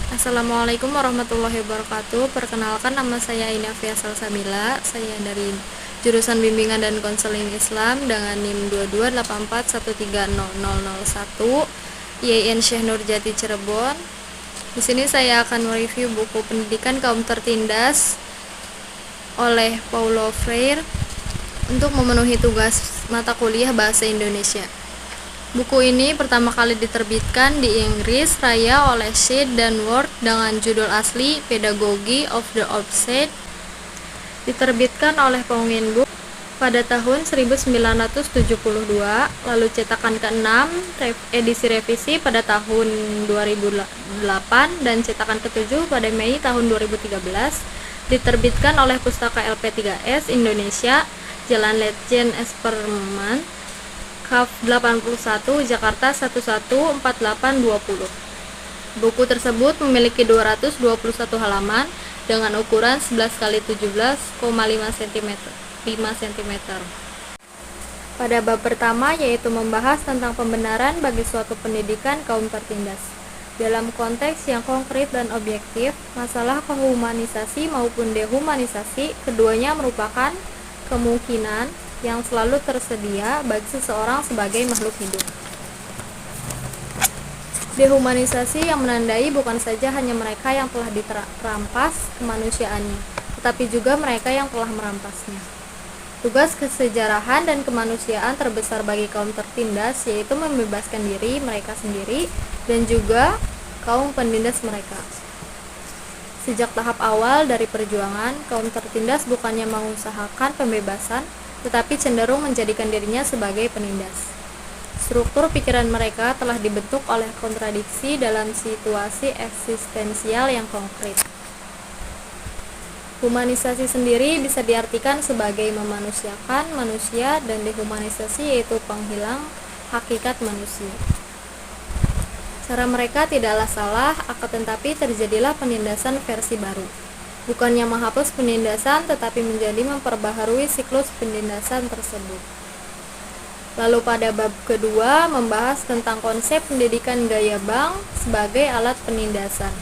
Assalamualaikum warahmatullahi wabarakatuh. Perkenalkan, nama saya Inafia Salsabila. Saya dari jurusan Bimbingan dan Konseling Islam dengan NIM 2284130001 IAIN Syekh Nurjati Cirebon. Di sini saya akan mereview buku Pendidikan Kaum Tertindas oleh Paulo Freire untuk memenuhi tugas mata kuliah Bahasa Indonesia. Buku ini pertama kali diterbitkan di Inggris Raya oleh Shedd dan Ward dengan judul asli Pedagogy of the Offset. Diterbitkan oleh Penguin Books pada tahun 1972, lalu cetakan ke-6 edisi revisi pada tahun 2008 dan cetakan ke-7 pada Mei tahun 2013. Diterbitkan oleh Pustaka LP3S Indonesia, Jalan Letjen Esperman, KAF 81, Jakarta 114820. Buku tersebut memiliki 221 halaman dengan ukuran 11 x 17,5 cm. Pada bab pertama, yaitu membahas tentang pembenaran bagi suatu pendidikan kaum tertindas. Dalam konteks yang konkret dan objektif, masalah kehumanisasi maupun dehumanisasi keduanya merupakan kemungkinan yang selalu tersedia bagi seseorang sebagai makhluk hidup. Dehumanisasi yang menandai bukan saja hanya mereka yang telah dirampas kemanusiaannya, tetapi juga mereka yang telah merampasnya. Tugas kesejarahan dan kemanusiaan terbesar bagi kaum tertindas yaitu membebaskan diri mereka sendiri dan juga kaum penindas mereka. Sejak tahap awal dari perjuangan, kaum tertindas bukannya mengusahakan pembebasan, tetapi cenderung menjadikan dirinya sebagai penindas. Struktur pikiran mereka telah dibentuk oleh kontradiksi dalam situasi eksistensial yang konkret. Humanisasi sendiri bisa diartikan sebagai memanusiakan manusia, dan dehumanisasi yaitu penghilang hakikat manusia. Cara mereka tidaklah salah, akan tetapi terjadilah penindasan versi baru. Bukannya menghapus penindasan, tetapi menjadi memperbaharui siklus penindasan tersebut. Lalu pada bab kedua membahas tentang konsep pendidikan gaya Bang sebagai alat penindasan.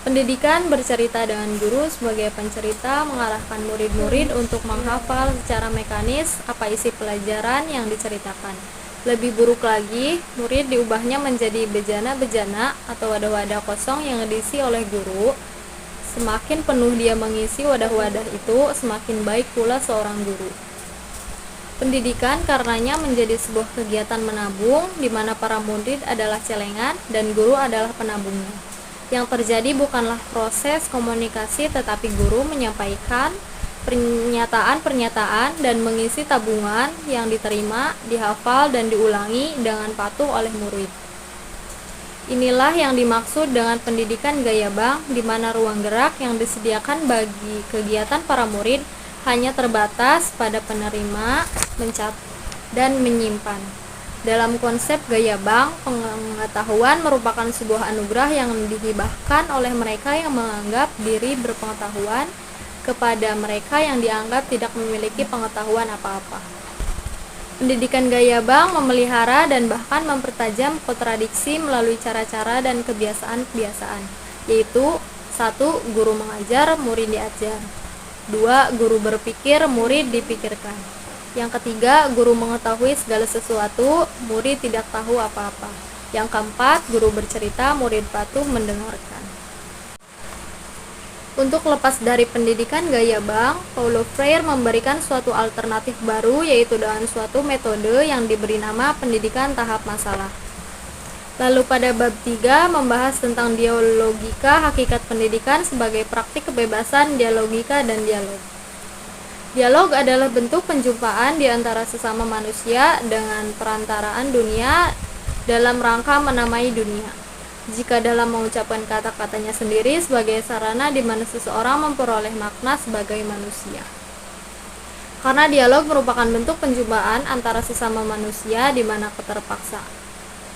Pendidikan bercerita dengan guru sebagai pencerita, mengarahkan murid-murid untuk menghafal secara mekanis apa isi pelajaran yang diceritakan. Lebih buruk lagi, murid diubahnya menjadi bejana-bejana atau wadah-wadah kosong yang diisi oleh guru. Semakin penuh dia mengisi wadah-wadah itu, semakin baik pula seorang guru. Pendidikan karenanya menjadi sebuah kegiatan menabung, di mana para murid adalah celengan dan guru adalah penabungnya. Yang terjadi bukanlah proses komunikasi, tetapi guru menyampaikan pernyataan-pernyataan dan mengisi tabungan yang diterima, dihafal dan diulangi dengan patuh oleh murid. Inilah yang dimaksud dengan pendidikan gaya Bang, di mana ruang gerak yang disediakan bagi kegiatan para murid hanya terbatas pada penerima, mencatat, dan menyimpan. Dalam konsep gaya Bang, pengetahuan merupakan sebuah anugerah yang dihibahkan oleh mereka yang menganggap diri berpengetahuan kepada mereka yang dianggap tidak memiliki pengetahuan apa-apa. Pendidikan gaya Bang memelihara dan bahkan mempertajam kontradiksi melalui cara-cara dan kebiasaan-kebiasaan, yaitu 1. Guru mengajar, murid diajar. 2. Guru berpikir, murid dipikirkan. Yang ketiga, guru mengetahui segala sesuatu, murid tidak tahu apa-apa. Yang keempat, guru bercerita, murid patuh mendengarkan. Untuk lepas dari pendidikan gaya Bang, Paulo Freire memberikan suatu alternatif baru, yaitu dengan suatu metode yang diberi nama pendidikan tahap masalah. Lalu pada bab 3 membahas tentang dialogika hakikat pendidikan sebagai praktik kebebasan dialogika dan dialog. Dialog adalah bentuk penjumpaan di antara sesama manusia dengan perantaraan dunia dalam rangka menamai dunia. Jika dalam mengucapkan kata-katanya sendiri sebagai sarana di mana seseorang memperoleh makna sebagai manusia. Karena dialog merupakan bentuk penjumpaan antara sesama manusia di mana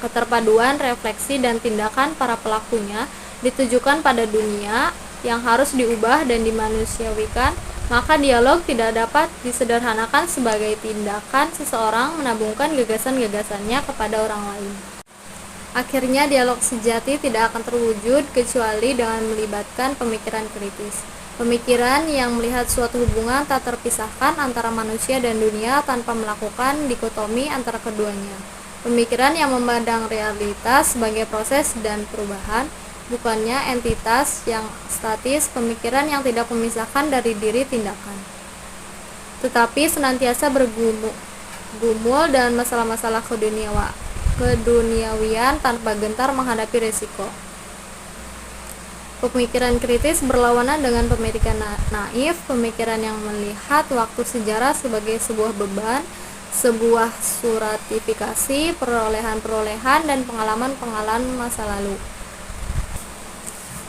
keterpaduan, refleksi, dan tindakan para pelakunya ditujukan pada dunia yang harus diubah dan dimanusiawikan, maka dialog tidak dapat disederhanakan sebagai tindakan seseorang menabungkan gagasan-gagasannya kepada orang lain. Akhirnya dialog sejati tidak akan terwujud kecuali dengan melibatkan pemikiran kritis. Pemikiran yang melihat suatu hubungan tak terpisahkan antara manusia dan dunia tanpa melakukan dikotomi antara keduanya. Pemikiran yang memandang realitas sebagai proses dan perubahan, bukannya entitas yang statis, pemikiran yang tidak memisahkan dari diri tindakan, tetapi senantiasa bergumul dan masalah-masalah keduniawian tanpa gentar menghadapi resiko. Pemikiran kritis berlawanan dengan pemikiran naif, pemikiran yang melihat waktu sejarah sebagai sebuah beban, sebuah suratifikasi, perolehan-perolehan, dan pengalaman-pengalaman masa lalu.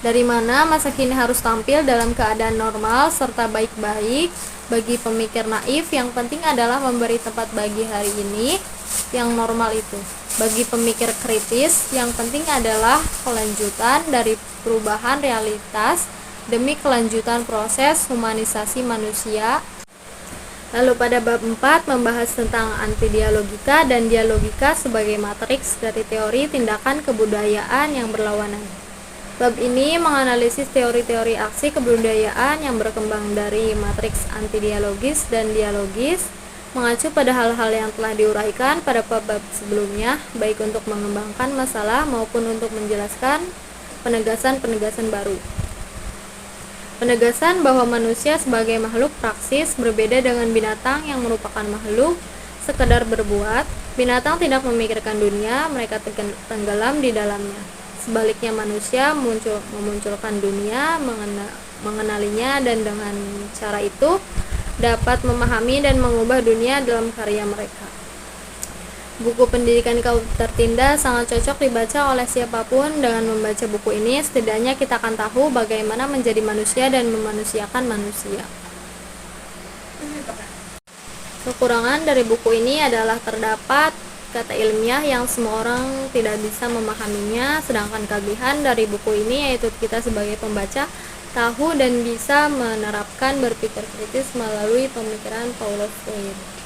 Dari mana masa kini harus tampil dalam keadaan normal serta baik-baik. Bagi pemikir naif, yang penting adalah memberi tempat bagi hari ini yang normal itu. Bagi pemikir kritis, yang penting adalah kelanjutan dari perubahan realitas demi kelanjutan proses humanisasi manusia. Lalu pada bab 4 membahas tentang antidialogika dan dialogika sebagai matriks dari teori tindakan kebudayaan yang berlawanan. Bab ini menganalisis teori-teori aksi kebudayaan yang berkembang dari matriks antidialogis dan dialogis, mengacu pada hal-hal yang telah diuraikan pada bab-bab sebelumnya, baik untuk mengembangkan masalah maupun untuk menjelaskan penegasan-penegasan baru. Penegasan bahwa manusia sebagai makhluk praksis berbeda dengan binatang yang merupakan makhluk sekedar berbuat. Binatang tidak memikirkan dunia, mereka tenggelam di dalamnya. Sebaliknya manusia memunculkan dunia, mengenalinya, dan dengan cara itu dapat memahami dan mengubah dunia dalam karya mereka. Buku Pendidikan Kaum Tertindas sangat cocok dibaca oleh siapapun. Dengan membaca buku ini, setidaknya kita akan tahu bagaimana menjadi manusia dan memanusiakan manusia. Kekurangan dari buku ini adalah terdapat kata ilmiah yang semua orang tidak bisa memahaminya, sedangkan kelebihan dari buku ini yaitu kita sebagai pembaca tahu dan bisa menerapkan berpikir kritis melalui pemikiran Paulo Freire.